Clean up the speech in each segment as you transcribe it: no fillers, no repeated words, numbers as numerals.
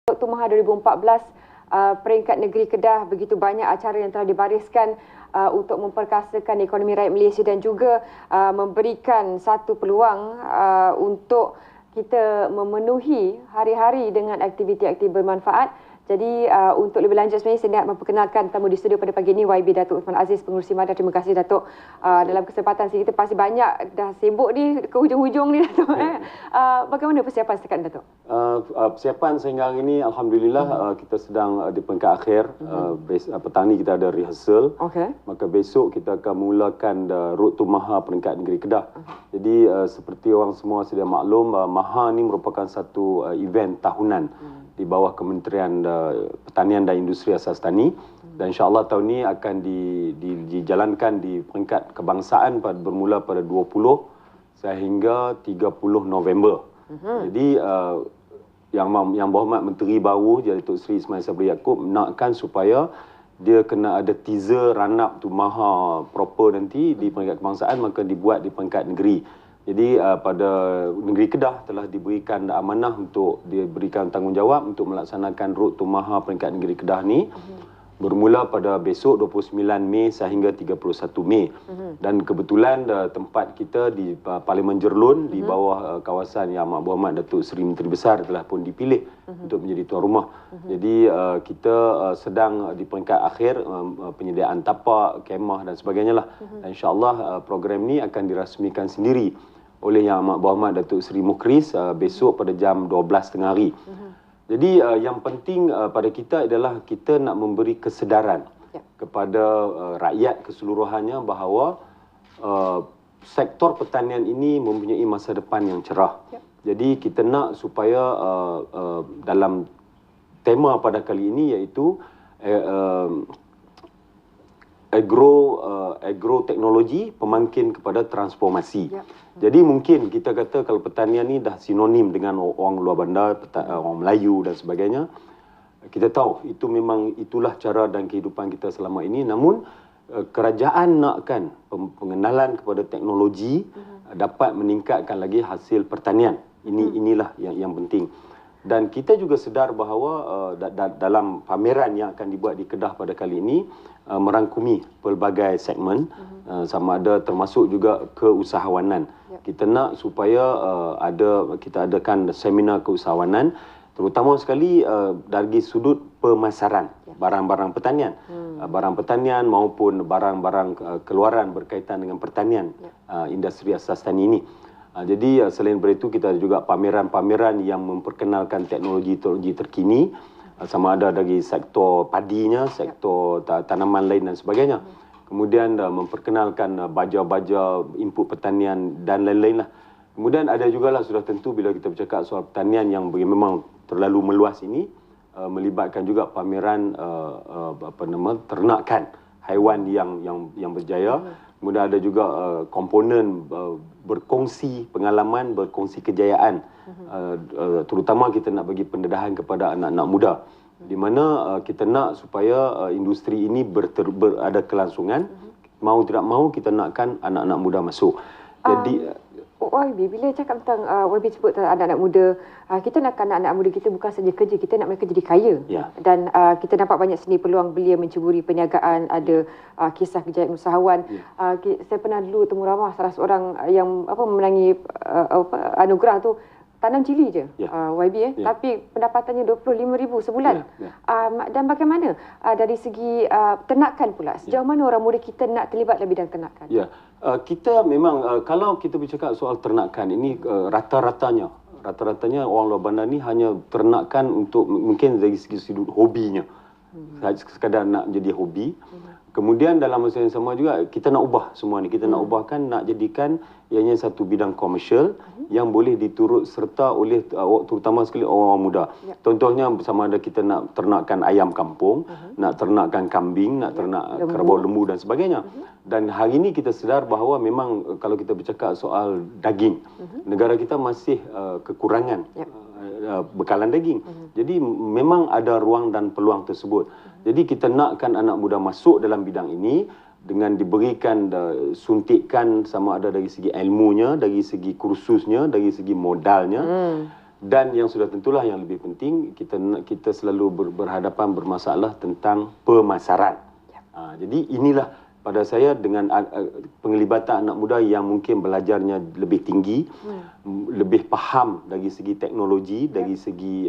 Dr. Maha 2014, peringkat negeri Kedah begitu banyak acara yang telah dibariskan untuk memperkasakan ekonomi rakyat Malaysia dan juga memberikan satu peluang untuk kita memenuhi hari-hari dengan aktiviti-aktiviti bermanfaat. Jadi untuk lebih lanjut sebenarnya saya nak memperkenalkan tamu di studio pada pagi ini YB Datuk Uthman Aziz, Pengerusi Madar. Terima kasih Datuk dalam kesempatan kita pasti banyak dah sibuk ni ke hujung-hujung ni Datuk. Bagaimana persiapan setakat Datuk? Persiapan sehingga hari ini alhamdulillah kita sedang di peringkat akhir. Petang ni kita ada rehearsal. Maka besok kita akan mulakan Road to Maha peringkat negeri Kedah. Jadi seperti orang semua sedia maklum, Maha ni merupakan satu event tahunan di bawah Kementerian Pertanian dan Industri Asas Tani, dan insya-Allah tahun ini akan dijalankan di peringkat kebangsaan bermula pada 20 sehingga 30 November. Jadi yang berhormat Menteri baru Datuk Seri Ismail Sabri Yaakob nakkan supaya dia kena ada teaser run up to Maha proper nanti di peringkat kebangsaan, maka dibuat di peringkat negeri. Jadi pada negeri Kedah telah diberikan amanah untuk diberikan tanggungjawab untuk melaksanakan Road to Maha peringkat negeri Kedah ni bermula pada besok 29 Mei sehingga 31 Mei. Dan kebetulan tempat kita di Parlimen Jerlun di bawah kawasan Yang Amat Berhormat Datuk Seri Menteri Besar telah pun dipilih untuk menjadi tuan rumah. Jadi kita sedang di peringkat akhir penyediaan tapak, kemah dan sebagainya lah. Dan insya-Allah program ni akan dirasmikan sendiri oleh Yang Amat Berhormat Datuk Seri Mukris besok pada jam 12 tengah hari. Jadi yang penting pada kita adalah kita nak memberi kesedaran kepada rakyat keseluruhannya bahawa sektor pertanian ini mempunyai masa depan yang cerah. Jadi kita nak supaya dalam tema pada kali ini iaitu agroteknologi pemangkin kepada transformasi. Jadi mungkin kita kata kalau pertanian ni dah sinonim dengan orang luar bandar, orang Melayu dan sebagainya. Kita tahu itu memang itulah cara dan kehidupan kita selama ini. Namun kerajaan nakkan pengenalan kepada teknologi dapat meningkatkan lagi hasil pertanian. Inilah yang penting. Dan kita juga sedar bahawa dalam pameran yang akan dibuat di Kedah pada kali ini merangkumi pelbagai segmen, sama ada termasuk juga keusahawanan. Kita nak supaya kita adakan seminar keusahawanan, terutama sekali dari sudut pemasaran barang-barang pertanian, barang pertanian maupun barang-barang keluaran berkaitan dengan pertanian, industri asas tani ini. Jadi selain daripada itu kita ada juga pameran-pameran yang memperkenalkan teknologi-teknologi terkini, sama ada dari sektor padinya, sektor tanaman lain dan sebagainya. Kemudian memperkenalkan baja-baja input pertanian dan lain-lain lah. Kemudian ada juga lah sudah tentu bila kita bercakap soal pertanian yang memang terlalu meluas ini, melibatkan juga pameran ternakan haiwan yang berjaya. Kemudian ada juga komponen berkongsi pengalaman, berkongsi kejayaan. Terutama kita nak bagi pendedahan kepada anak-anak muda, di mana kita nak supaya industri ini ada kelangsungan. Mau tidak mau kita nakkan anak-anak muda masuk. Jadi YB, bila cakap tentang YB sebut tentang anak-anak muda, kita nak anak-anak muda kita bukan saja kerja, kita nak mereka jadi kaya. Dan kita nampak banyak seni peluang belia menceburi perniagaan, ada kisah kejayaan usahawan. Saya pernah dulu temu ramah salah seorang yang memenangi anugerah tu, tanam cili je, YB tapi pendapatannya 25,000 sebulan. Dan bagaimana dari segi ternakan pula, sejauh mana orang muda kita nak terlibat lebih dalam ternakan? Kita memang kalau kita bercakap soal ternakan ini rata-ratanya orang luar bandar ni hanya ternakan untuk mungkin dari segi sudut hobinya, sekadar nak jadi hobi. Kemudian dalam masa yang sama juga kita nak ubah semua ni, kita nak ubahkan, nak jadikan ianya satu bidang komersial yang boleh diturut serta oleh terutama sekali orang muda. Contohnya sama ada kita nak ternakkan ayam kampung, nak ternakkan kambing, nak ternak kerbau lembu dan sebagainya. Dan hari ini kita sedar bahawa memang kalau kita bercakap soal daging, negara kita masih kekurangan bekalan daging. Jadi memang ada ruang dan peluang tersebut. Jadi kita nakkan anak muda masuk dalam bidang ini dengan diberikan suntikan sama ada dari segi ilmunya, dari segi kursusnya, dari segi modalnya. Dan yang sudah tentulah yang lebih penting, kita selalu berhadapan bermasalah tentang pemasaran. Jadi inilah pada saya dengan penglibatan anak muda yang mungkin belajarnya lebih tinggi, lebih faham dari segi teknologi, dari segi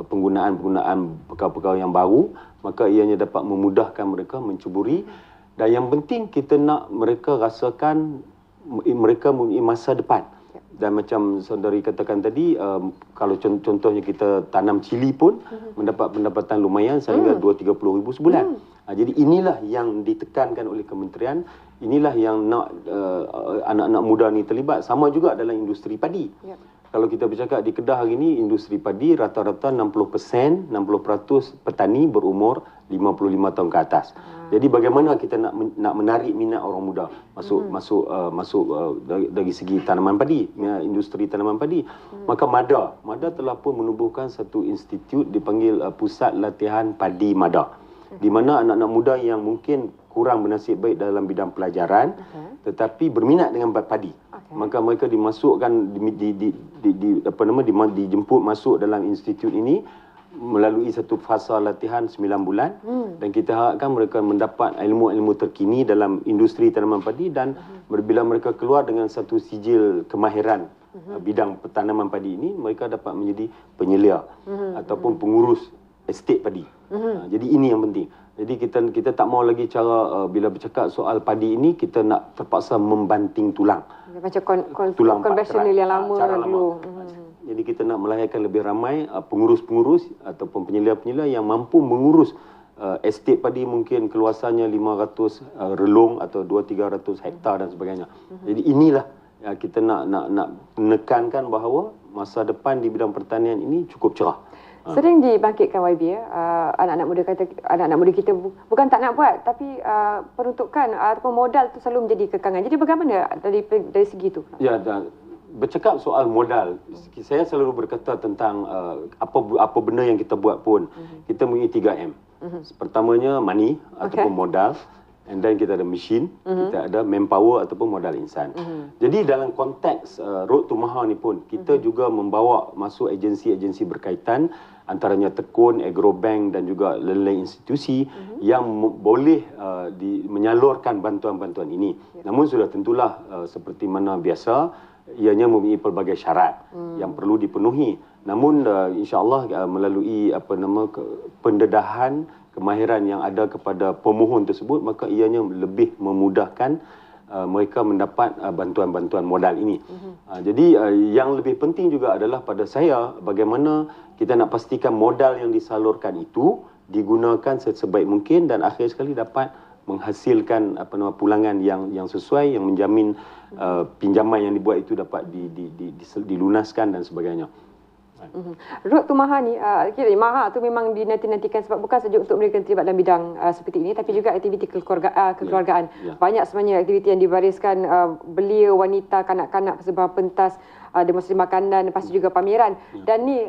penggunaan perkara-perkara yang baru, maka ianya dapat memudahkan mereka mencuburi. Dan yang penting kita nak mereka rasakan mereka mempunyai masa depan. Dan macam saudari katakan tadi, kalau contohnya kita tanam cili pun mendapat pendapatan lumayan sehingga 20-30 ribu sebulan. Jadi inilah yang ditekankan oleh kementerian, inilah yang nak anak-anak muda ni terlibat. Sama juga dalam industri padi. Kalau kita bercakap di Kedah hari ini, industri padi rata-rata 60% petani berumur 55 tahun ke atas. Jadi bagaimana kita nak menarik minat orang muda masuk dari segi tanaman padi, industri tanaman padi. Maka MADA telah pun menubuhkan satu institut dipanggil Pusat Latihan Padi MADA, di mana anak-anak muda yang mungkin kurang bernasib baik dalam bidang pelajaran tetapi berminat dengan padi, maka mereka dimasukkan dijemput masuk dalam institut ini melalui satu fasa latihan 9 bulan dan kita harapkan mereka mendapat ilmu-ilmu terkini dalam industri tanaman padi dan bila mereka keluar dengan satu sijil kemahiran bidang tanaman padi ini, mereka dapat menjadi penyelia ataupun pengurus estate padi. Jadi ini yang penting. Jadi kita tak mau lagi cara bila bercakap soal padi ini kita nak terpaksa membanting tulang. Macam tulang konvensional yang lama dulu. Jadi kita nak melahirkan lebih ramai pengurus-pengurus ataupun penyelia-penyelia yang mampu mengurus estate padi mungkin keluasannya 500 relung atau 200-300 hektar dan sebagainya. Jadi inilah kita nak menekankan bahawa masa depan di bidang pertanian ini cukup cerah. Sering dibangkitkan YB anak-anak muda kita bukan tak nak buat tapi peruntukan ataupun modal tu selalu menjadi kekangan. Jadi bagaimana dari segi itu? Ya, bercakap soal modal, saya selalu berkata tentang apa benda yang kita buat pun kita mempunyai 3M. Pertamanya money ataupun modal, and then kita ada mesin, kita ada manpower ataupun modal insan. Jadi dalam konteks Road to Maha ni pun kita juga membawa masuk agensi-agensi berkaitan, antaranya Tekun, Agrobank dan juga lain-lain institusi yang boleh menyalurkan bantuan-bantuan ini. Namun sudah tentulah seperti mana biasa, ianya mempunyai pelbagai syarat yang perlu dipenuhi. Namun insya-Allah melalui pendedahan kemahiran yang ada kepada pemohon tersebut, maka ianya lebih memudahkan mereka mendapat bantuan-bantuan modal ini. Jadi yang lebih penting juga adalah pada saya bagaimana kita nak pastikan modal yang disalurkan itu digunakan sebaik mungkin dan akhir sekali dapat menghasilkan pulangan yang sesuai, yang menjamin pinjaman yang dibuat itu dapat dilunaskan dan sebagainya. Road to Maha ni, kira Maha tu memang dinanti-nantikan sebab bukan saja untuk mereka terlibat dalam bidang seperti ini tapi juga aktiviti kekeluargaan. Banyak sebenarnya aktiviti yang dibariskan, belia, wanita, kanak-kanak, persembahan pentas, demonstrasi makanan, lepas tu juga pameran. Dan ni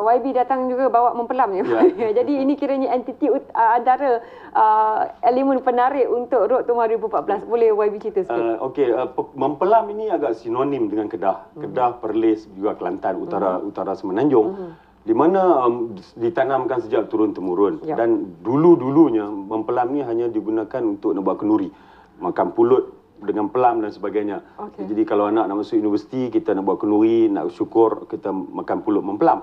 YB datang juga bawa mempelam ni. Jadi ini kiranya entiti antara elemen penarik untuk Road to Maha 2014. Boleh YB cerita sikit? Okey, mempelam ini agak sinonim dengan Kedah. Kedah, Perlis, juga Kelantan, utara Semenanjung, di mana ditanamkan sejak turun-temurun. Dan dulu-dulunya mempelam ni hanya digunakan untuk nak buat kenduri, makan pulut dengan pelam dan sebagainya. Jadi kalau anak nak masuk universiti, kita nak buat kenduri, nak syukur, kita makan pulut mempelam.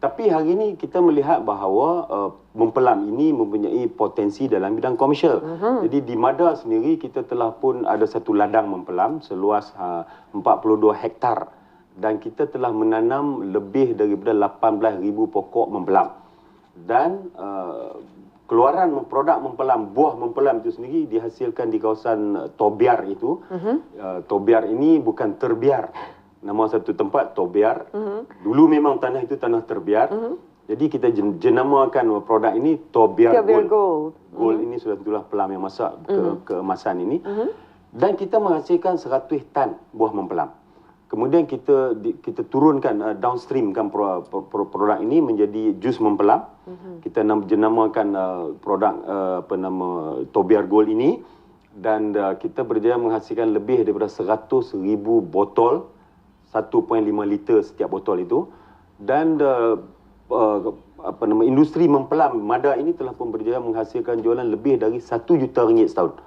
Tapi hari ini kita melihat bahawa mempelam ini mempunyai potensi dalam bidang komersial. Jadi di MADA sendiri kita telah pun ada satu ladang mempelam seluas 42 hektar. Dan kita telah menanam lebih daripada 18,000 pokok mempelam. Dan keluaran produk mempelam, buah mempelam itu sendiri dihasilkan di kawasan Tobiar itu. Tobiar ini bukan terbiar. Nama satu tempat Tobiar. Dulu memang tanah itu tanah terbiar. Jadi kita jenamakan produk ini Tobiar Gold. Gold ini sudah tentulah pelam yang masak keemasan ini. Dan kita menghasilkan 100 tan buah mempelam. Kemudian kita turunkan downstreamkan produk ini menjadi jus mempelam. Kita jenamakan produk Tobiar Gold ini dan kita berjaya menghasilkan lebih daripada 100,000 botol 1.5 liter setiap botol itu dan industri mempelam Mada ini telah pun berjaya menghasilkan jualan lebih dari 1 juta ringgit setahun.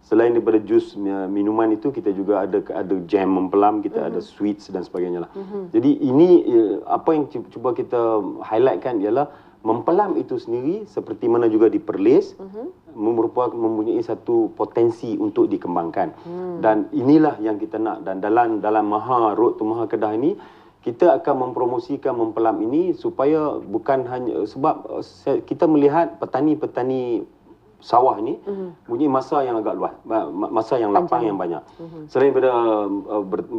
Selain daripada jus minuman itu, kita juga ada jam mempelam, kita ada sweets dan sebagainya lah. Jadi ini apa yang cuba kita highlightkan ialah mempelam itu sendiri seperti mana juga di Perlis mempunyai satu potensi untuk dikembangkan. Dan inilah yang kita nak, dan dalam Maha Road to Maha Kedah ini kita akan mempromosikan mempelam ini supaya bukan hanya sebab kita melihat petani-petani sawah ni punya masa yang agak luas, masa yang lapang yang banyak. Selain daripada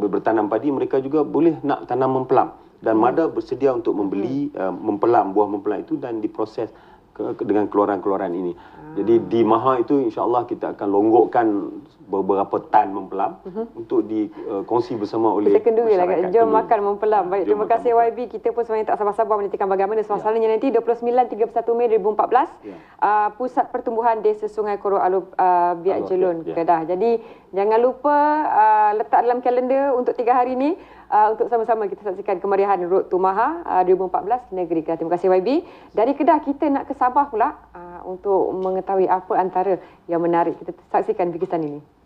bertanam padi, mereka juga boleh nak tanam mempelam, dan Mada bersedia untuk membeli mempelam, buah mempelam itu dan diproses dengan keluaran-keluaran ini. Jadi di Maha itu insya-Allah kita akan longgokkan beberapa tan mempelam untuk dikongsi bersama oleh kita kenduri lah, jom makan mempelam. Baik, terima kasih YB. Kita pun sebenarnya tak sabar-sabar menantikan bagaimana suasananya nanti 29-31 Mei 2014, Pusat Pertumbuhan Desa Sungai Koro Alub Biak Jelun, Kedah. Jadi jangan lupa letak dalam kalender untuk 3 hari ini untuk sama-sama kita saksikan kemeriahan Road to Maha 2014 di negeri Kedah. Terima kasih YB. Dari Kedah kita nak ke Sabah pula untuk mengetahui apa antara yang menarik. Kita saksikan bingkisan ini.